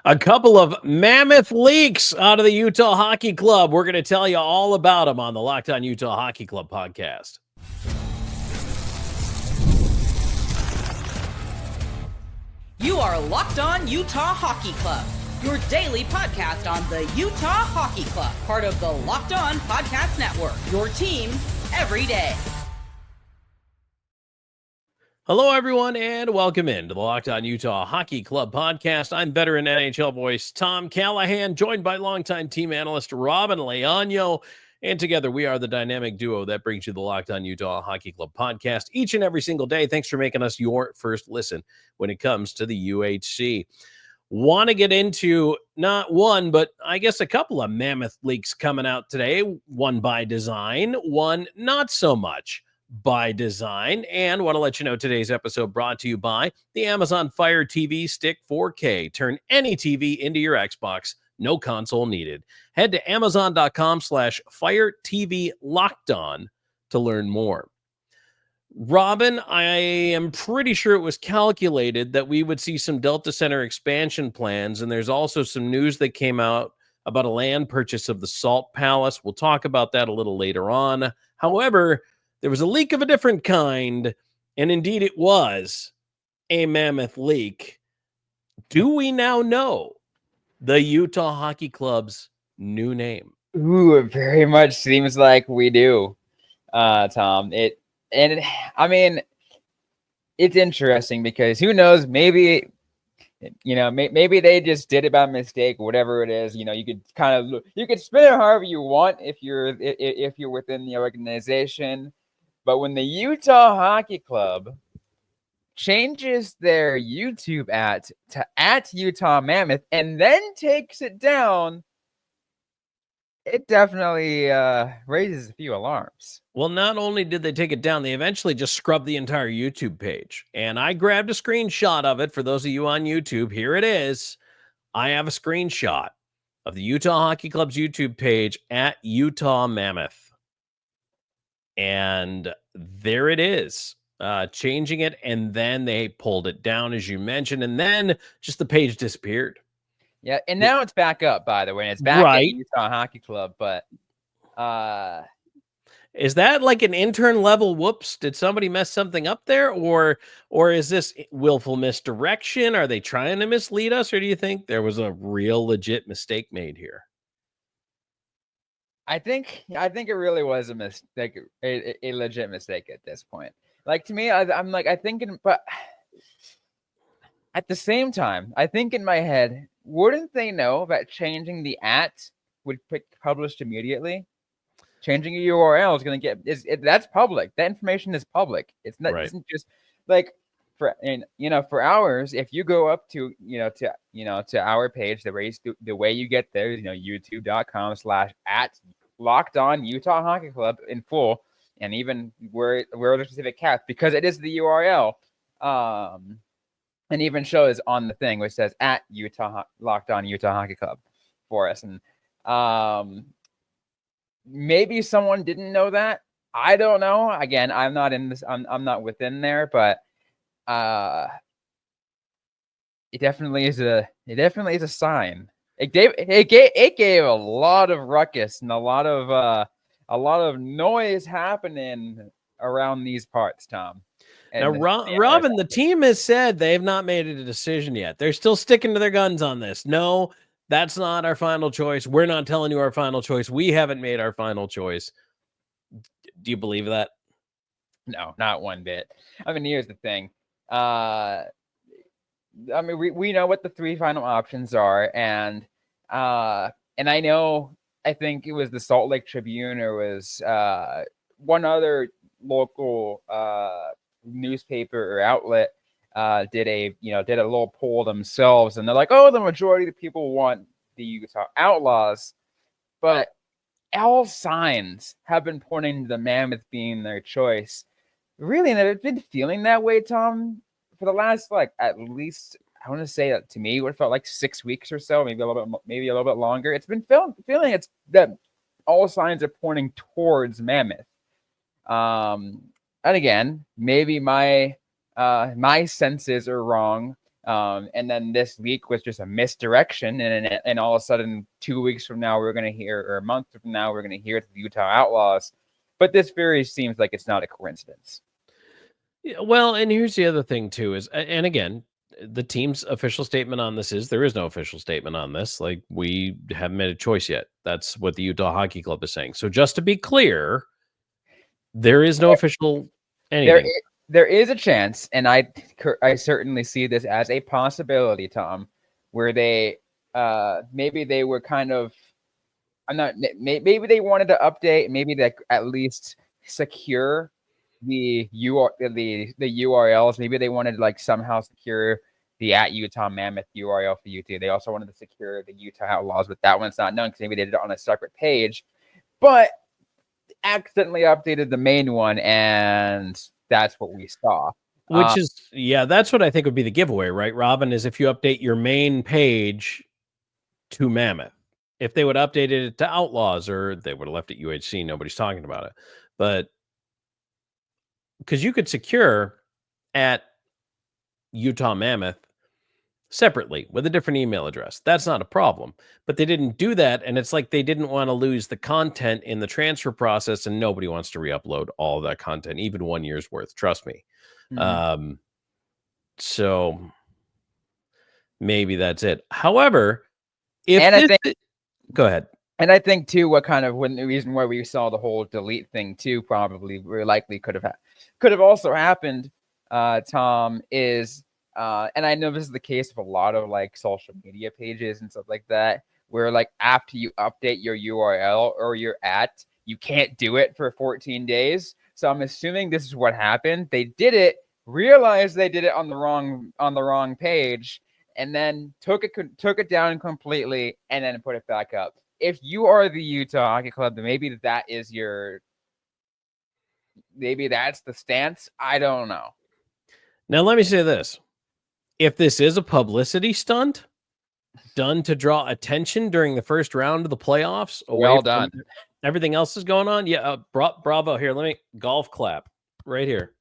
A couple of mammoth leaks out of the Utah Hockey Club. We're going to tell you all about them on the Locked On Utah Hockey Club podcast. You are Locked On Utah Hockey Club, your daily podcast on the Utah Hockey Club, part of the Locked On Podcast Network, your team every day. Hello, everyone, and welcome into the Locked On Utah Hockey Club podcast. I'm veteran NHL voice Tom Callahan, joined by longtime team analyst Robyn Leaño, and together we are the dynamic duo that brings you the Locked On Utah Hockey Club podcast each and every single day. Thanks for making us your first listen when it comes to the UHC. Want to get into not one, but I guess a couple of mammoth leaks coming out today, one by design, one not so much by design. And want to let you know today's episode brought to you by the Amazon Fire TV Stick 4K. Turn any TV into your Xbox, no console needed. Head to amazon.com/Fire TV Locked On to learn more. Robyn, I am pretty sure it was calculated that we would see some Delta Center expansion plans, and there's also some news that came out about a land purchase of the Salt Palace. We'll talk about that a little later on. However, there was a leak of a different kind, and indeed it was a mammoth leak. Do we now know the Utah Hockey Club's new name? Ooh, it very much seems like we do, Tom. It's interesting because who knows, maybe they just did it by mistake, whatever it is. You could you could spin it however you want if you're within the organization. But when the Utah Hockey Club changes their YouTube to @Utah Mammoth and then takes it down, it definitely raises a few alarms. Well, not only did they take it down, they eventually just scrubbed the entire YouTube page. And I grabbed a screenshot of it for those of you on YouTube. Here it is. I have a screenshot of the Utah Hockey Club's YouTube page @Utah Mammoth. And there it is, changing it. And then they pulled it down, as you mentioned. And then just the page disappeared. Yeah, and now it's back up, by the way. And it's back at Utah Hockey Club, but is that like an intern level whoops? Did somebody mess something up there? Or is this willful misdirection? Are they trying to mislead us? Or do you think there was a real legit mistake made here? I think it really was a mistake, a legit mistake at this point. Like, to me, I'm thinking, but at the same time, I think in my head, wouldn't they know that changing the @ would be published immediately? Changing a URL is going to that's public. That information is public. It's not isn't just like for ours. If you go up to our page, the way you get there is youtube.com/@LockedOn Utah Hockey Club in full, and even where the specific cast, because it is the URL. And even shows on the thing which says @Utah Locked On Utah Hockey Club for us. And maybe someone didn't know that. I don't know. Again, I'm not in this. I'm not within there, but it definitely is a sign. It gave a lot of ruckus and a lot of noise happening around these parts, Tom. Now, Robyn, the team has said they've not made a decision yet. They're still sticking to their guns on this. No, that's not our final choice. We're not telling you our final choice. We haven't made our final choice. Do you believe that? No, not one bit. I mean, here's the thing. We know what the three final options are, and I think it was the Salt Lake Tribune, or was one other local newspaper or outlet did a little poll themselves, and they're like, oh, the majority of the people want the Utah Outlaws, but all signs have been pointing to the Mammoth being their choice. Really, and I've been feeling that way, Tom, for the last at least, I want to say that to me it felt like 6 weeks or so, maybe a little bit longer. It's been feeling it's that all signs are pointing towards Mammoth. And again, maybe my senses are wrong, And then this leak was just a misdirection, and all of a sudden 2 weeks from now we're going to hear, or a month from now we're going to hear it's the Utah Outlaws. But this very seems like it's not a coincidence. Yeah, well, and here's the other thing too is, and again, the team's official statement on this is there is no official statement on this. Like, we haven't made a choice yet. That's what the Utah Hockey Club is saying. So just to be clear, there is no official anything. There is a chance, and I certainly see this as a possibility, Tom, where they maybe they were kind of, maybe they wanted to update, maybe they at least secure the URLs. Maybe they wanted to like somehow secure the at Utah Mammoth URL for YouTube. They also wanted to secure the Utah Outlaws, but that one's not known because maybe they did it on a separate page. But accidentally updated the main one, and that's what we saw. Which is, yeah, that's what I think would be the giveaway, right, Robyn, is if you update your main page to Mammoth. If they would have updated it to Outlaws, or they would have left it UHC, nobody's talking about it. But because you could secure at Utah Mammoth separately with a different email address. That's not a problem. But they didn't do that, and it's like they didn't want to lose the content in the transfer process, and nobody wants to re-upload all of that content, even 1 year's worth. Trust me. Mm-hmm. So maybe that's it. However, if go ahead. And I think too, the reason why we saw the whole delete thing too, probably very likely could have also happened, Tom, is and I know this is the case of a lot of like social media pages and stuff like that, where like after you update your URL or your at, you can't do it for 14 days. So I'm assuming this is what happened. They did it, realized they did it on the wrong page, and then took it down completely and then put it back up. If you are the Utah Hockey Club, then maybe that's the stance. I don't know. Now, let me say this. If this is a publicity stunt done to draw attention during the first round of the playoffs, well done. Everything else is going on. Yeah, bravo. Here, let me golf clap right here.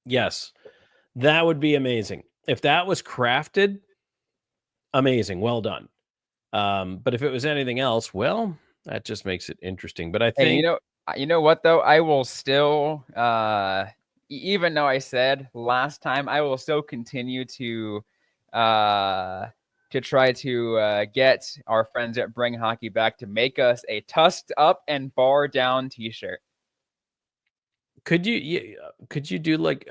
Yes, that would be amazing. If that was crafted, amazing. Well done. But if it was anything else, well, that just makes it interesting. But I think, you know what though, I will still, even though I said last time, I will still continue to try to get our friends at Bring Hockey Back to make us a tusked up and bar down t-shirt. Could you do like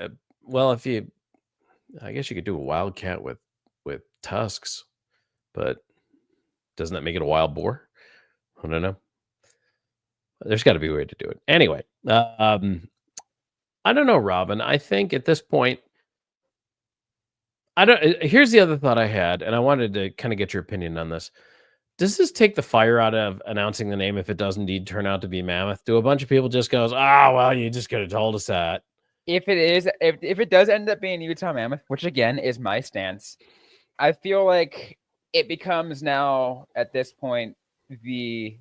I guess you could do a wildcat with tusks, but doesn't that make it a wild boar? I don't know. There's got to be a way to do it. Anyway, I don't know, Robyn. I think at this point, here's the other thought I had, and I wanted to kind of get your opinion on this. Does this take the fire out of announcing the name if it does indeed turn out to be Mammoth? Do a bunch of people just goes, well, you just could have told us that? If it does end up being Utah Mammoth, which again is my stance, I feel like it becomes now at this point the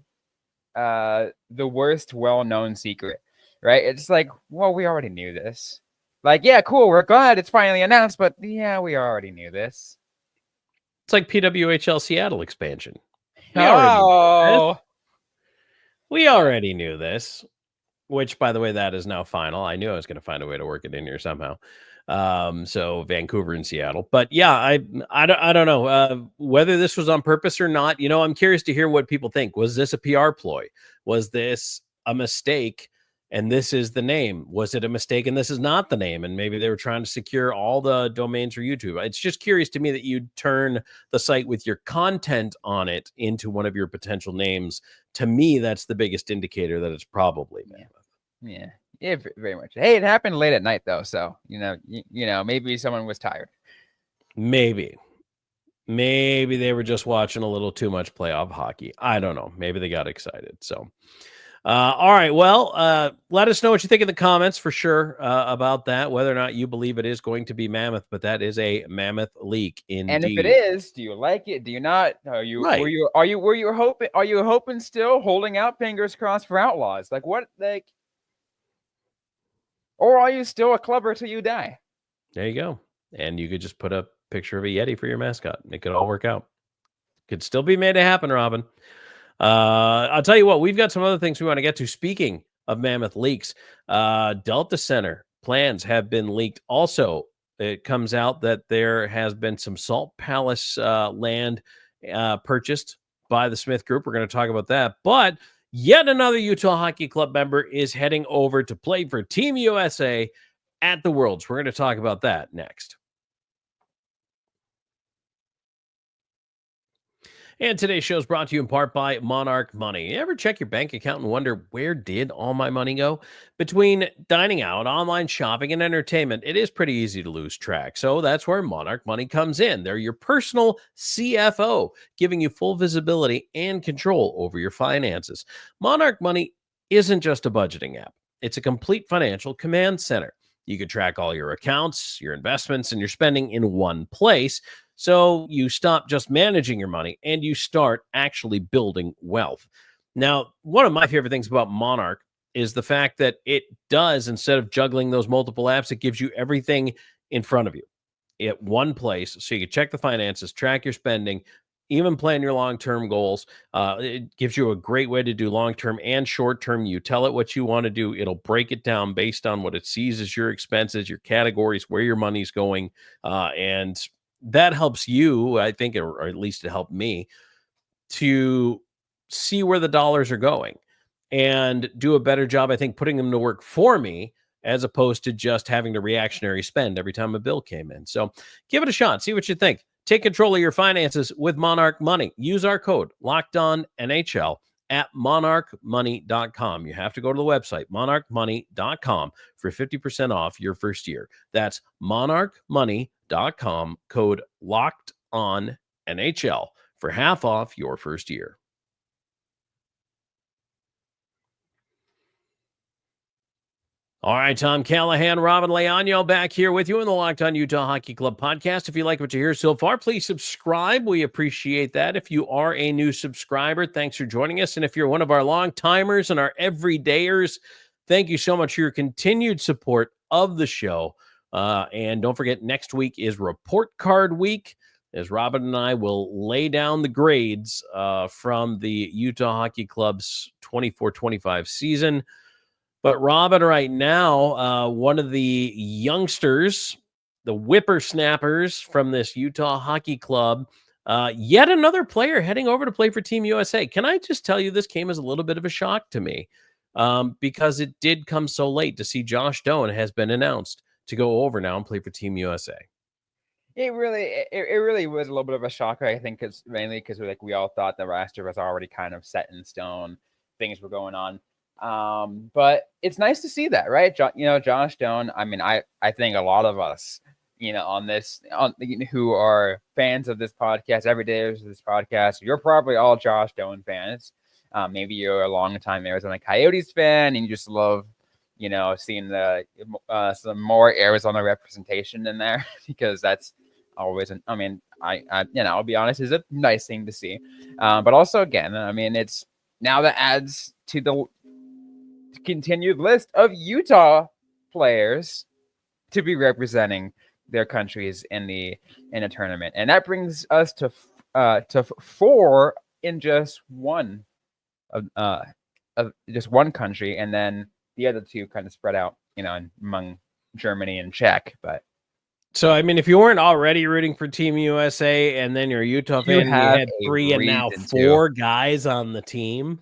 worst well-known secret, right? It's like, well, we already knew this. Like, yeah, cool, we're glad it's finally announced, but yeah, we already knew this. It's like PWHL Seattle expansion. We already knew this. Which, by the way, that is now final. I knew I was going to find a way to work it in here somehow. So Vancouver and Seattle. But yeah, I don't know whether this was on purpose or not. I'm curious to hear what people think. Was this a PR ploy? Was this a mistake? And this is the name. Was it a mistake and this is not the name? And maybe they were trying to secure all the domains for YouTube. It's just curious to me that you'd turn the site with your content on it into one of your potential names. To me, that's the biggest indicator that it's probably Mammoth. Yeah, very much. Hey, it happened late at night though, so maybe someone was tired. Maybe they were just watching a little too much playoff hockey. I don't know. Maybe they got excited. So, all right. Well, let us know what you think in the comments for sure about that. Whether or not you believe it is going to be Mammoth, but that is a Mammoth leak indeed. And if it is, do you like it? Do you not? Are you hoping still, holding out, fingers crossed for Outlaws? Like what? Like, or are you still a clubber till you die? There you go. And you could just put a picture of a Yeti for your mascot. It could all work out. Could still be made to happen, Robyn. I'll tell you what, we've got some other things we want to get to. Speaking of Mammoth leaks, Delta Center plans have been leaked. Also, it comes out that there has been some Salt Palace land purchased by the Smith Group. We're going to talk about that. But yet another Utah Hockey Club member is heading over to play for Team USA at the Worlds. We're going to talk about that next. And today's show is brought to you in part by Monarch Money. You ever check your bank account and wonder, where did all my money go? Between dining out, online shopping, and entertainment, it is pretty easy to lose track. So that's where Monarch Money comes in. They're your personal CFO, giving you full visibility and control over your finances. Monarch Money isn't just a budgeting app. It's a complete financial command center. You can track all your accounts, your investments, and your spending in one place. So you stop just managing your money and you start actually building wealth. Now, one of my favorite things about Monarch is the fact that it does, instead of juggling those multiple apps, it gives you everything in front of you at one place. So you can check the finances, track your spending, even plan your long-term goals. It gives you a great way to do long-term and short-term. You tell it what you want to do. It'll break it down based on what it sees as your expenses, your categories, where your money's going, and that helps you, I think, or at least it helped me, to see where the dollars are going and do a better job, I think, putting them to work for me, as opposed to just having to reactionary spend every time a bill came in. So give it a shot. See what you think. Take control of your finances with Monarch Money. Use our code LOCKEDONNHL at monarchmoney.com. You have to go to the website, monarchmoney.com, for 50% off your first year. That's monarchmoney.com, code LOCKEDONNHL for half off your first year. All right, Tom Callahan, Robyn Leaño back here with you in the Locked On Utah Hockey Club podcast. If you like what you hear so far, please subscribe. We appreciate that. If you are a new subscriber, thanks for joining us. And if you're one of our long timers and our everydayers, thank you so much for your continued support of the show. And don't forget, next week is Report Card Week, as Robyn and I will lay down the grades from the Utah Hockey Club's 24-25 season. But Robyn, right now, one of the youngsters, the whippersnappers from this Utah Hockey Club, yet another player heading over to play for Team USA. Can I just tell you, this came as a little bit of a shock to me, because it did come so late to see Josh Doan has been announced to go over now and play for Team USA. It really was a little bit of a shocker, I think, mainly because we all thought the roster was already kind of set in stone. Things were going on. But it's nice to see that, right? Josh Doan. I mean, I think a lot of us, who are fans of this podcast, everydayers of this podcast, you're probably all Josh Doan fans. Maybe you're a long-time Arizona Coyotes fan and you just love, seeing some more Arizona representation in there, because that's always, I'll be honest, is a nice thing to see. But also, again, it's now that adds to the continued list of Utah players to be representing their countries in a tournament, and that brings us to 4 in just one of just one country, and then the other 2 kind of spread out, among Germany and Czech. But so, if you weren't already rooting for Team USA, and then you're a Utah fan, and you had 3 and now 4 guys on the team.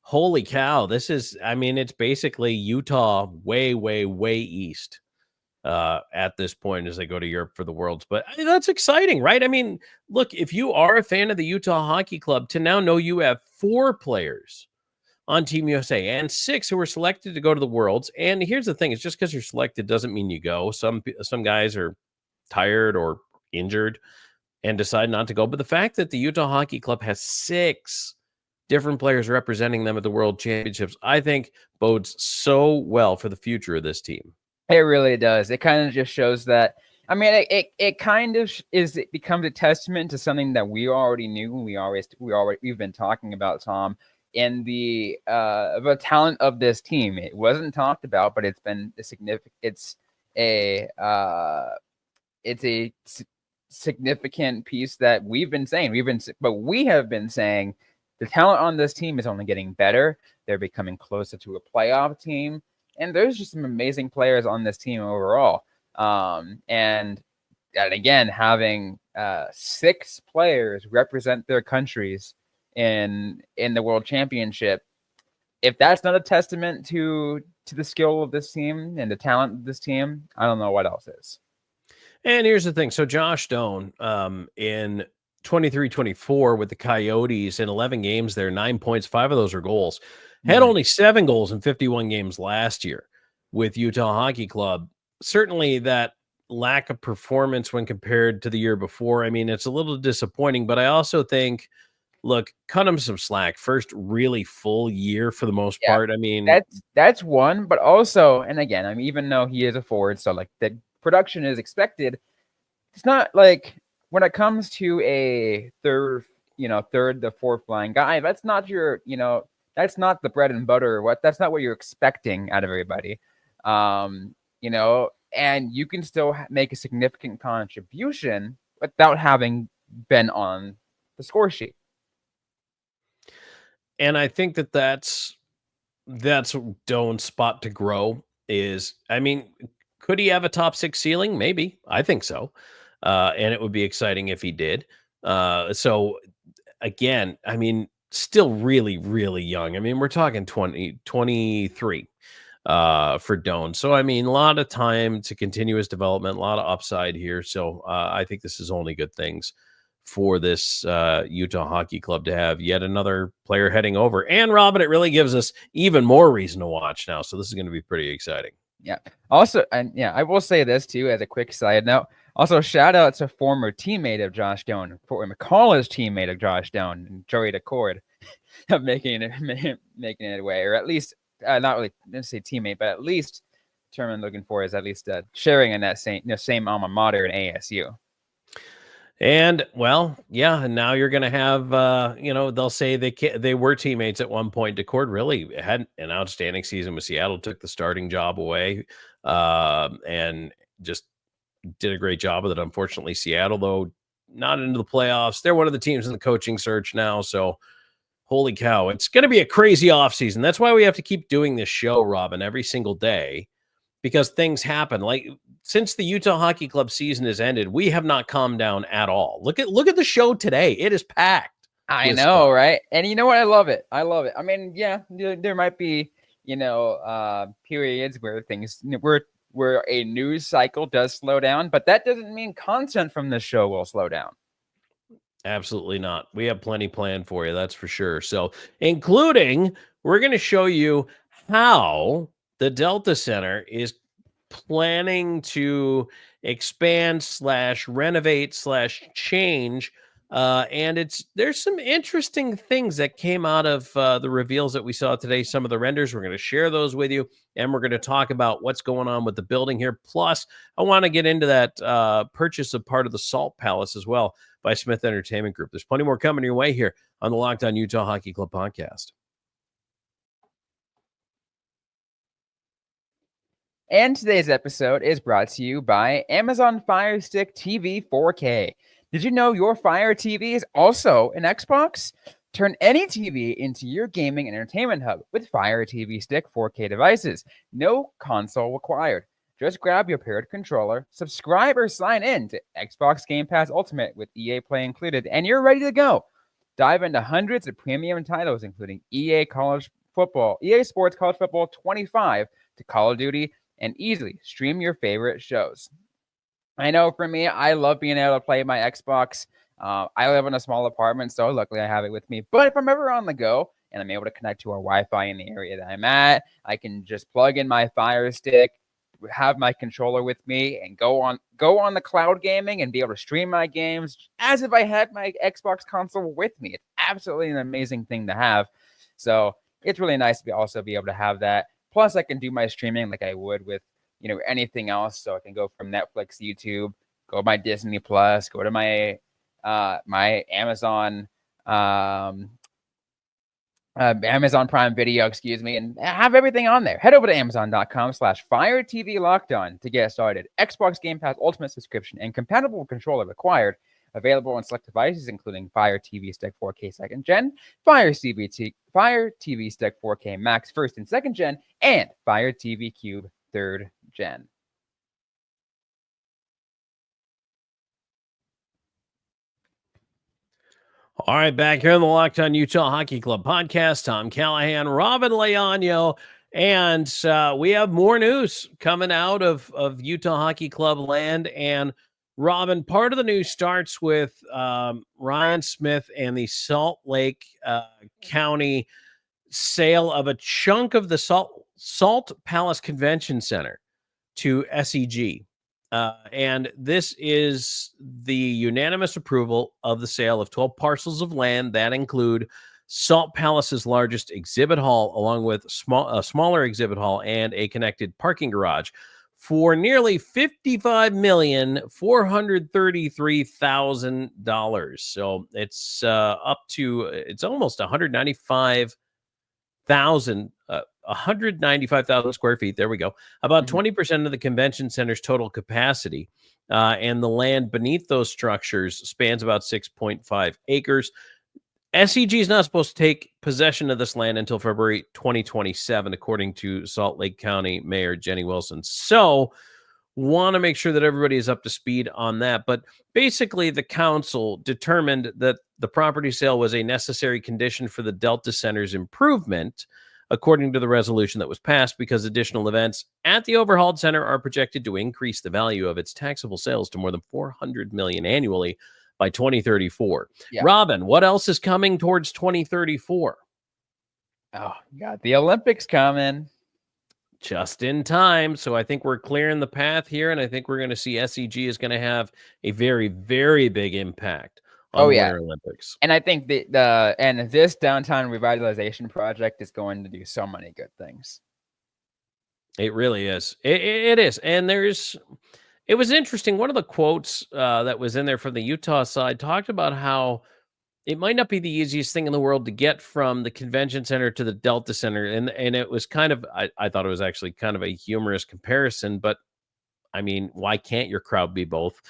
Holy cow. This is, it's basically Utah way, way, way east at this point as they go to Europe for the Worlds. But that's exciting, right? Look, if you are a fan of the Utah Hockey Club, to now know you have 4 players on Team USA and 6 who were selected to go to the Worlds. And here's the thing, it's just because you're selected doesn't mean you go. Some guys are tired or injured and decide not to go. But the fact that the Utah Hockey Club has 6 different players representing them at the World Championships, I think bodes so well for the future of this team. It really does. It kind of just shows that, it kind of it becomes a testament to something that we already knew. We've been talking about, Tom, in the talent of this team. It wasn't talked about, but it's been significant. a significant piece that we have been saying the talent on this team is only getting better. They're becoming closer to a playoff team, and there's just some amazing players on this team overall. And again, having 6 players represent their countries in the World Championship, if that's not a testament to the skill of this team and the talent of this team, I don't know what else is. And here's the thing. So Josh Doan, in 23-24 with the Coyotes in 11 games there, 9 points, 5 of those are goals. Had only 7 goals in 51 games last year with Utah Hockey Club. Certainly that lack of performance when compared to the year before, I mean, it's a little disappointing, but I also think, look, cut him some slack. First really full year for the most part. I mean, that's one, but also, and again, I mean, even though he is a forward, so like the production is expected, it's not like when it comes to a third to fourth line guy, that's not your, that's not the bread and butter. That's not what you're expecting out of everybody. And you can still make a significant contribution without having been on the score sheet. And I think that's Doan's spot to grow is, I mean, could he have a top 6 ceiling? Maybe. I think so. And it would be exciting if he did. So again, I mean, still really, really young. I mean, we're talking 23 for Doan. So, I mean, a lot of time to continue his development, a lot of upside here. So I think this is only good things for this Utah Hockey Club to have yet another player heading over. And Robyn, it really gives us even more reason to watch now. So this is going to be pretty exciting. Yeah. Also, and yeah, I will say this too as a quick side note. Also, shout out to former teammate of Josh Doan, former college teammate of Josh Doan, Joey DeCord, making it away, or at least not really, let's say teammate, but at least term I'm looking for is at least sharing in that same alma mater in ASU. And well, yeah, and now you're going to have, they'll say they were teammates at one point. DeCord really had an outstanding season with Seattle, took the starting job away, and just did a great job with it. Unfortunately, Seattle, though, not into the playoffs. They're one of the teams in the coaching search now. So holy cow, it's going to be a crazy offseason. That's why we have to keep doing this show, Robyn, every single day, because things happen. Like since the Utah Hockey Club season has ended, we have not calmed down at all. Look at the show today. It is packed. I know, right? And you know what? I love it. I mean, yeah, there might be, periods where things where a news cycle does slow down, but that doesn't mean content from this show will slow down. Absolutely not. We have plenty planned for you, that's for sure. So, including, we're going to show you how the Delta Center is planning to expand / renovate / change. And there's some interesting things that came out of the reveals that we saw today. Some of the renders, we're going to share those with you, and we're going to talk about what's going on with the building here. Plus, I want to get into that purchase of part of the Salt Palace as well by Smith Entertainment Group. There's plenty more coming your way here on the Locked On Utah Hockey Club podcast. And today's episode is brought to you by Amazon Fire Stick TV 4K. Did you know your Fire TV is also an Xbox? Turn any TV into your gaming and entertainment hub with Fire TV Stick 4K devices. No console required. Just grab your paired controller, subscribe or sign in to Xbox Game Pass Ultimate with EA Play included, and you're ready to go. Dive into hundreds of premium titles, including EA Sports College Football 25 to Call of Duty, and easily stream your favorite shows. I know for me, I love being able to play my Xbox. I live in a small apartment, so luckily I have it with me. But if I'm ever on the go and I'm able to connect to our Wi-Fi in the area that I'm at, I can just plug in my Fire Stick, have my controller with me, and go on the cloud gaming and be able to stream my games as if I had my Xbox console with me. It's absolutely an amazing thing to have. So it's really nice to also be able to have that. Plus, I can do my streaming like I would with anything else. So I can go from Netflix, YouTube, go to my Disney Plus, go to my my Amazon Amazon Prime Video, excuse me, and have everything on there. Head over to Amazon.com/Fire TV Locked On to get started. Xbox Game Pass Ultimate subscription and compatible controller required. Available on select devices, including Fire TV Stick 4K 2nd Gen, Fire TV Stick 4K Max 1st and 2nd Gen, and Fire TV Cube 3rd Gen. All right, back here in the Locked On Utah Hockey Club podcast, Tom Callahan, Robyn Leaño, and we have more news coming out of Utah Hockey Club land. And Robyn, part of the news starts with Ryan Smith and the Salt Lake County sale of a chunk of the Salt Palace Convention Center to SEG. And this is the unanimous approval of the sale of 12 parcels of land that include Salt Palace's largest exhibit hall, along with a smaller exhibit hall and a connected parking garage, for nearly $55,433,000. So it's it's almost 195,000 square feet. There we go. About 20% of the convention center's total capacity. And the land beneath those structures spans about 6.5 acres. SEG is not supposed to take possession of this land until February 2027, according to Salt Lake County Mayor Jenny Wilson. So, want to make sure that everybody is up to speed on that. But basically, the council determined that the property sale was a necessary condition for the Delta Center's improvement, according to the resolution that was passed, because additional events at the overhauled center are projected to increase the value of its taxable sales to more than $400 million annually by 2034. Yeah. Robyn, what else is coming towards 2034? Oh, got the Olympics coming. Just in time. So I think we're clearing the path here, and I think we're going to see SEG is going to have a very, very big impact on Winter Olympics. And I think this downtown revitalization project is going to do so many good things. It really is. It is. And it was interesting. One of the quotes that was in there from the Utah side talked about how it might not be the easiest thing in the world to get from the convention center to the Delta Center. And it was kind of, I thought it was actually kind of a humorous comparison, but I mean, why can't your crowd be both?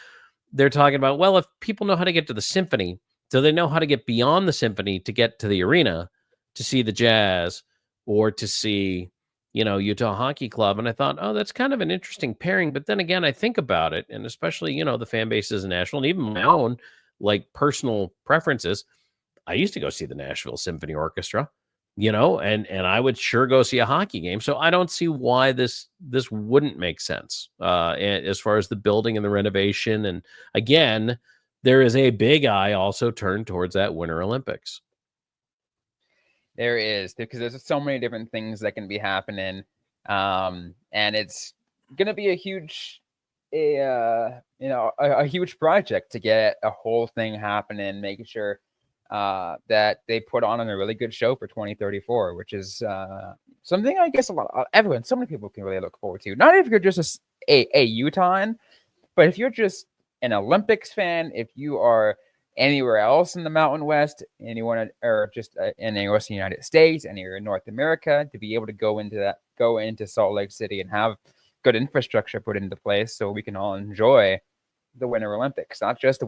They're talking about, well, if people know how to get to the symphony, do they know how to get beyond the symphony to get to the arena to see the Jazz or to see, Utah Hockey Club? And I thought, oh, that's kind of an interesting pairing. But then again, I think about it, and especially, the fan base is national, and even my own, personal preferences. I used to go see the Nashville Symphony Orchestra, and I would sure go see a hockey game. So I don't see why this wouldn't make sense as far as the building and the renovation. And again, there is a big eye also turned towards that Winter Olympics. There is, because there's so many different things that can be happening. And it's going to be a huge, a huge project to get a whole thing happening, making sure that they put on a really good show for 2034, which is something I guess so many people can really look forward to. Not if you're just a Utahn, but if you're just an Olympics fan, if you are anywhere else in the Mountain West, or just anywhere else in the United States, anywhere in North America, to be able to go into Salt Lake City and have good infrastructure put into place so we can all enjoy the Winter Olympics, not just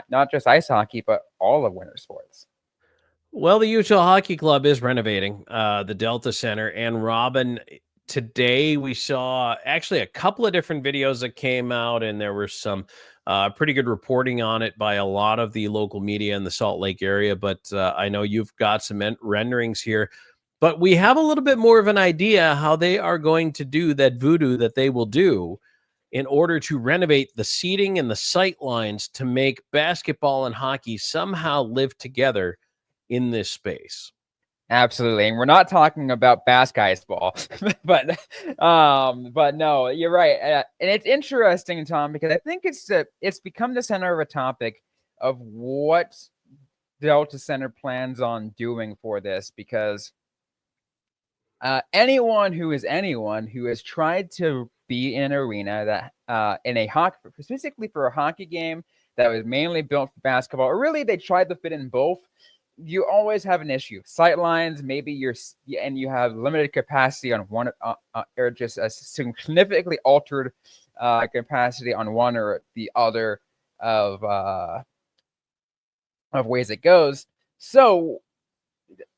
not just ice hockey, but all of winter sports. Well, the Utah Hockey Club is renovating the Delta Center, and Robyn, today we saw actually a couple of different videos that came out, and there were some pretty good reporting on it by a lot of the local media in the Salt Lake area. But I know you've got some renderings here, but we have a little bit more of an idea how they are going to do that voodoo that they will do in order to renovate the seating and the sight lines to make basketball and hockey somehow live together in this space. Absolutely. And we're not talking about basketball, but no, you're right. And it's interesting, Tom, because I think it's become the center of a topic of what Delta Center plans on doing for this, because anyone who has tried to be in an arena that in a hockey, specifically for a hockey game that was mainly built for basketball, or really they tried to fit in both, you always have an issue. Sight lines, maybe and you have limited capacity on one, or just a significantly altered capacity on one or the other of ways it goes. So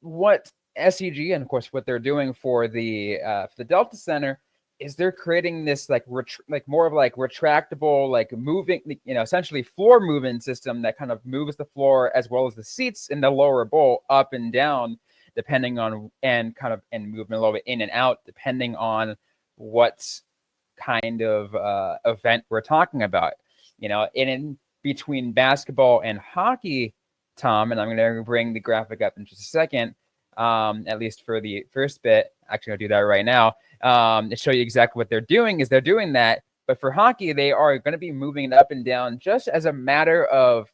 what SEG and of course what they're doing for the Delta Center is they're creating this like more of like retractable, like moving, essentially floor movement system that kind of moves the floor as well as the seats in the lower bowl up and down, depending on, and movement a little bit in and out, depending on what kind of event we're talking about. In between basketball and hockey, Tom, and I'm going to bring the graphic up in just a second, at least for the first bit. Actually, I'll do that right now. To show you exactly what they're doing is they're doing that. But for hockey, they are going to be moving it up and down just as a matter of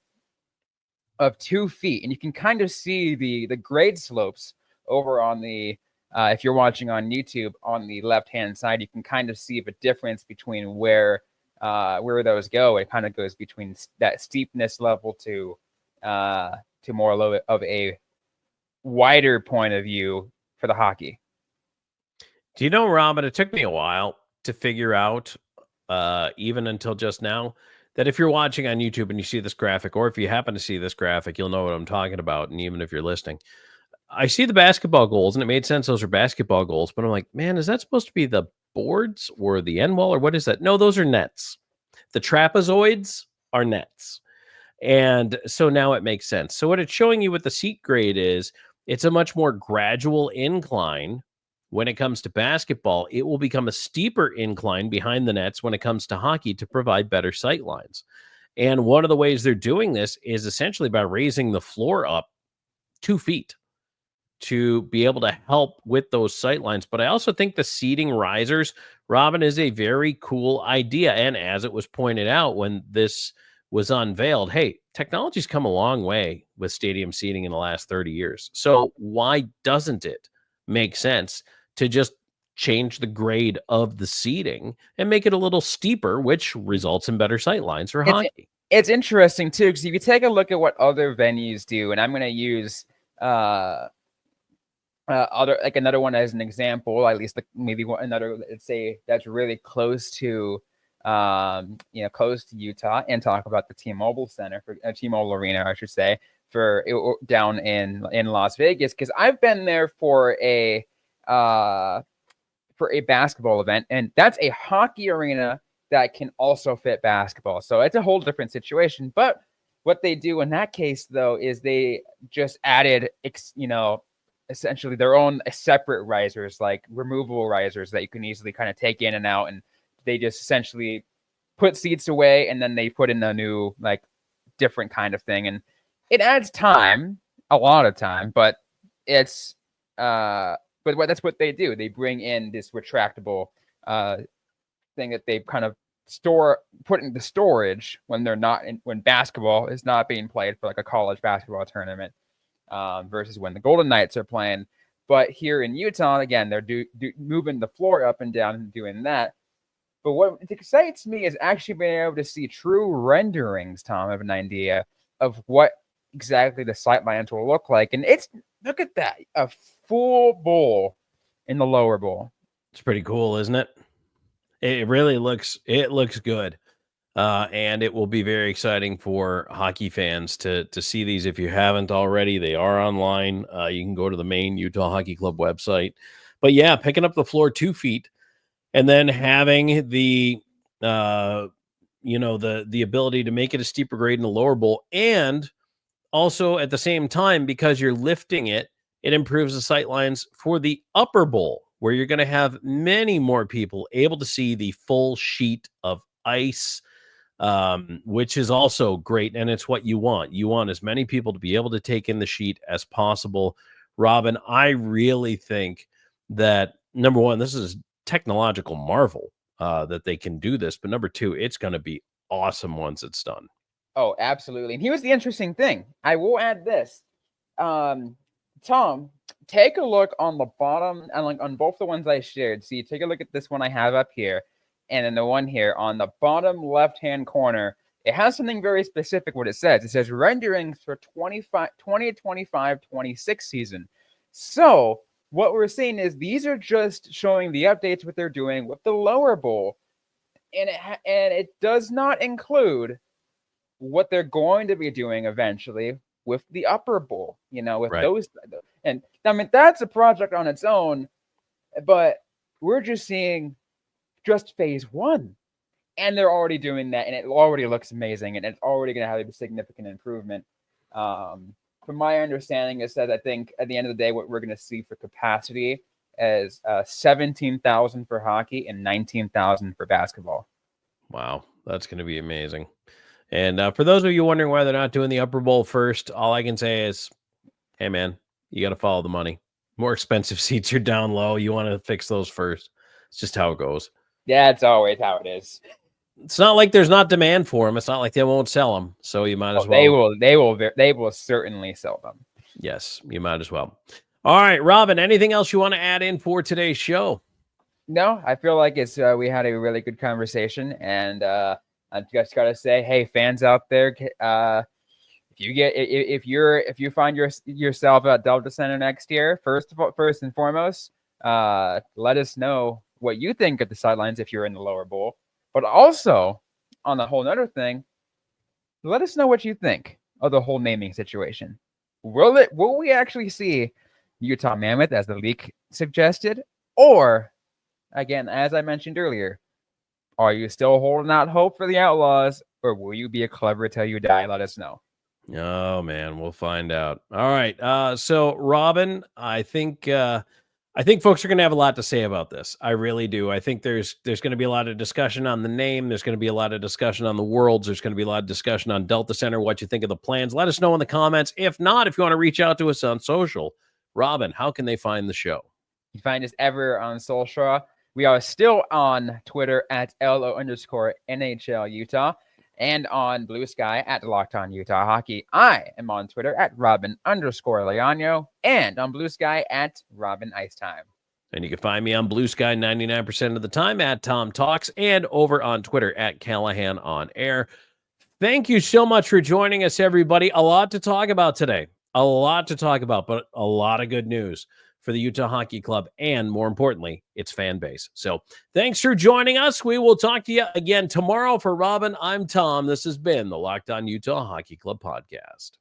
2 feet. And you can kind of see the grade slopes over on the, if you're watching on YouTube, on the left-hand side, you can kind of see the difference between where those go. It kind of goes between that steepness level to more of a wider point of view for the hockey. Do you know, Robyn, it took me a while to figure out, even until just now, that if you're watching on YouTube and you see this graphic, or if you happen to see this graphic, you'll know what I'm talking about. And even if you're listening, I see the basketball goals, and it made sense those are basketball goals. But I'm like, man, is that supposed to be the boards or the end wall, or what is that? No, those are nets. The trapezoids are nets. And so now it makes sense. So what it's showing you with the seat grade is it's a much more gradual incline. When it comes to basketball, it will become a steeper incline behind the nets when it comes to hockey to provide better sight lines. And one of the ways they're doing this is essentially by raising the floor up 2 feet to be able to help with those sight lines. But I also think the seating risers, Robyn, is a very cool idea. And as it was pointed out when this was unveiled, hey, technology's come a long way with stadium seating in the last 30 years. So why doesn't it make sense to just change the grade of the seating and make it a little steeper, which results in better sight lines for hockey? It's interesting too, because if you take a look at what other venues do, and I'm going to use another one as an example, at least maybe another, let's say that's really close to close to Utah, and talk about the T-Mobile Center, for T-Mobile Arena, I should say, for down in Las Vegas, because I've been there for a basketball event, and that's a hockey arena that can also fit basketball. So it's a whole different situation. But what they do in that case, though, is they just added, essentially their own separate risers, like removable risers that you can easily kind of take in and out, and they just essentially put seats away, and then they put in a new, like, different kind of thing. And it adds time, a lot of time, but it's that's what they do. They bring in this retractable thing that they kind of put into storage when they're not when basketball is not being played for like a college basketball tournament, versus when the Golden Knights are playing. But here in Utah, again, they're moving the floor up and down and doing that. But what excites me is actually being able to see true renderings, Tom, of an idea of what exactly the sight lines will look like. And look at that, a full bowl in the lower bowl. It's pretty cool, isn't it? It really looks good. And it will be very exciting for hockey fans to see these. If you haven't already, they are online. You can go to the main Utah Hockey Club website. But yeah, picking up the floor 2 feet, and then having the the ability to make it a steeper grade in the lower bowl, and also at the same time, because you're lifting it, it improves the sight lines for the upper bowl, where you're going to have many more people able to see the full sheet of ice, which is also great. And it's what you want. You want as many people to be able to take in the sheet as possible. Robyn, I really think that, number one, this is technological marvel that they can do this. But number two, it's going to be awesome once it's done. Oh, absolutely. And here's the interesting thing. I will add this. Tom, take a look on the bottom, and on both the ones I shared. See, take a look at this one I have up here, and then the one here on the bottom left-hand corner it has something very specific what it says. It says renderings for 2025-26 season. So what we're seeing is these are just showing the updates, what they're doing with the lower bowl. And it does not include what they're going to be doing eventually with the upper bowl, with those. And I mean, that's a project on its own, but we're just seeing just phase 1. And they're already doing that, and it already looks amazing, and it's already going to have a significant improvement. From my understanding, it says, I think at the end of the day, what we're going to see for capacity is 17,000 for hockey and 19,000 for basketball. Wow, that's going to be amazing. And for those of you wondering why they're not doing the upper bowl first, all I can say is, hey, man, you got to follow the money. More expensive seats are down low. You want to fix those first. It's just how it goes. Yeah, it's always how it is. It's not like there's not demand for them. It's not like they won't sell them. So you might as well. They will certainly sell them. Yes, you might as well. All right, Robyn, anything else you want to add in for today's show? No, I feel like it's we had a really good conversation, and I just gotta say, hey, fans out there, if you find yourself at Delta Center next year, first and foremost, let us know what you think of the sidelines if you're in the lower bowl. But also, on the whole nother thing, let us know what you think of the whole naming situation. Will we actually see Utah Mammoth as the leak suggested? Or, again, as I mentioned earlier, are you still holding out hope for the Outlaws? Or will you be a clever till you die? Let us know. Oh, man, we'll find out. All right. So, Robyn, I think folks are going to have a lot to say about this. I really do. I think there's going to be a lot of discussion on the name. There's going to be a lot of discussion on the Worlds. There's going to be a lot of discussion on Delta Center, what you think of the plans. Let us know in the comments. If not, if you want to reach out to us on social, Robyn, how can they find the show? You find us ever on social. We are still on Twitter at LO_NHL Utah. And on Blue Sky at Locked On Utah Hockey. I am on Twitter at Robyn_Leaño and on Blue Sky at Robyn Ice Time. And you can find me on Blue Sky 99% of the time at Tom Talks and over on Twitter at Callahan on Air. Thank you so much for joining us, everybody. A lot to talk about today. A lot to talk about, but a lot of good news for the Utah Hockey Club and, more importantly, its fan base. So thanks for joining us. We will talk to you again tomorrow. For Robyn, I'm Tom. This has been the Locked On Utah Hockey Club podcast.